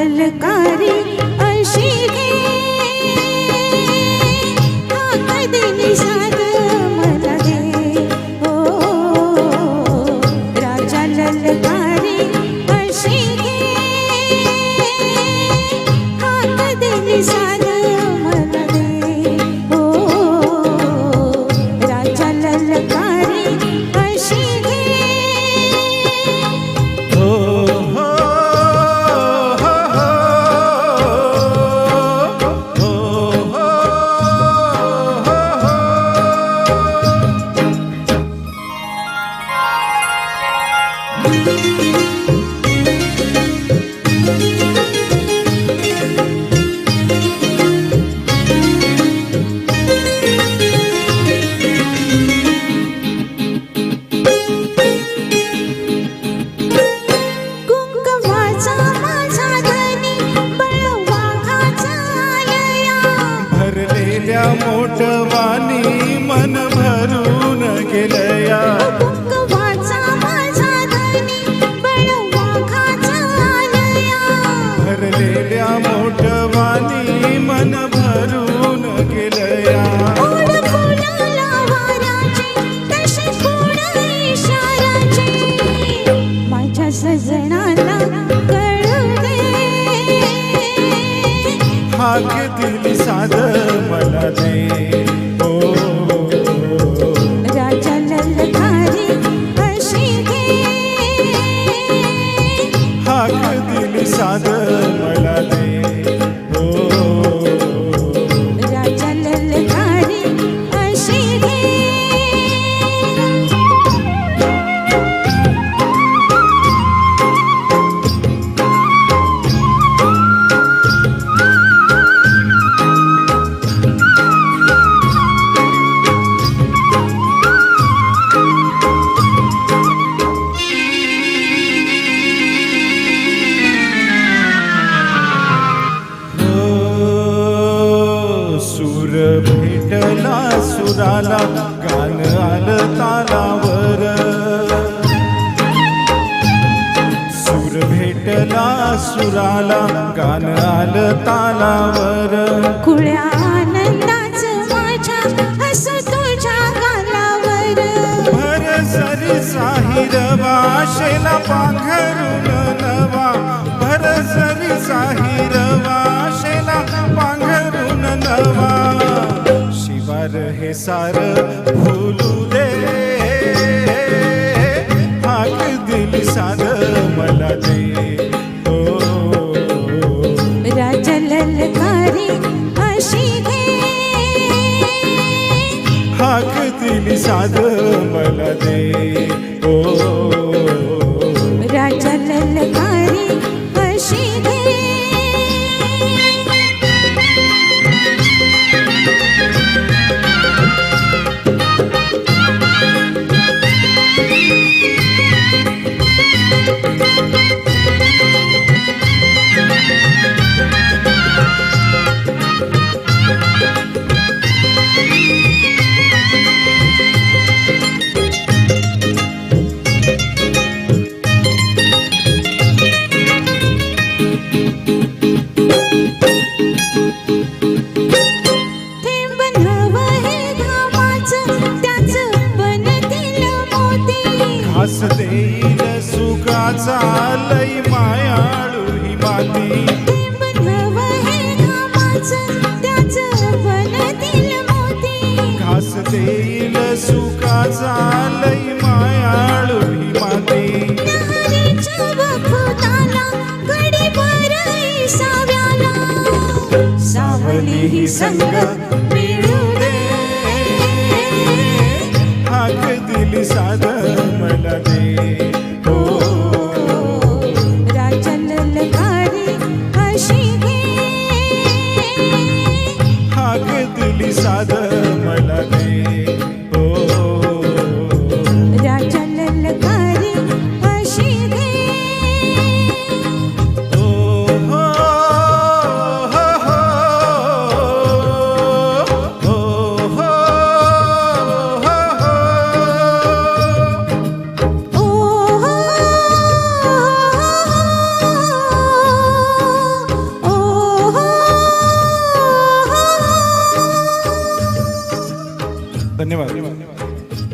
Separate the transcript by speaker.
Speaker 1: ललकारी अशी घे हाक दिली साद मला दे ओ राजा ललकारी अशी घे हाक दिली साद मला दे ओ राजा ललकारी अशी घे
Speaker 2: मोठवानी मन भरून गेलया
Speaker 1: कुंकवाचा माझा धनी बळवाखाचा आलया
Speaker 2: भरलेल्या मोठवानी मन भरून गेलया
Speaker 1: ओढ फुलाला वाराची तशी कोण इशाराची माझ्या सजनाला कळू दे
Speaker 2: हाक दिली साद मला दे ओ
Speaker 1: राजा ललकारी अशी घे
Speaker 2: हाक दिली साद मला दे ओ
Speaker 1: राजा ललकारी अशी घे
Speaker 2: सूर भेटला सुराला गान आलं तालावर सूर भेटला सुराला गान आलं तालावर
Speaker 1: खुळ्या आनंदाच माझ्या हस तुझ्या गालावर
Speaker 2: भर सरी साहिरवा शेला पांघरून नवा भर सरी साहिरवा शेला पांघरून नवा शिवार हे सार भुलू दे हाक दिली साद मला दे ओ
Speaker 1: राजा ललकारी अशी घे
Speaker 2: हाक दिली साद मला दे ओ
Speaker 1: राजा ललकारी अशी घे
Speaker 2: घास देईल सुखाचा लई मायाळू ही माती घास देईल सुखाचा लई मायाळू ही माती
Speaker 1: सावली ही संग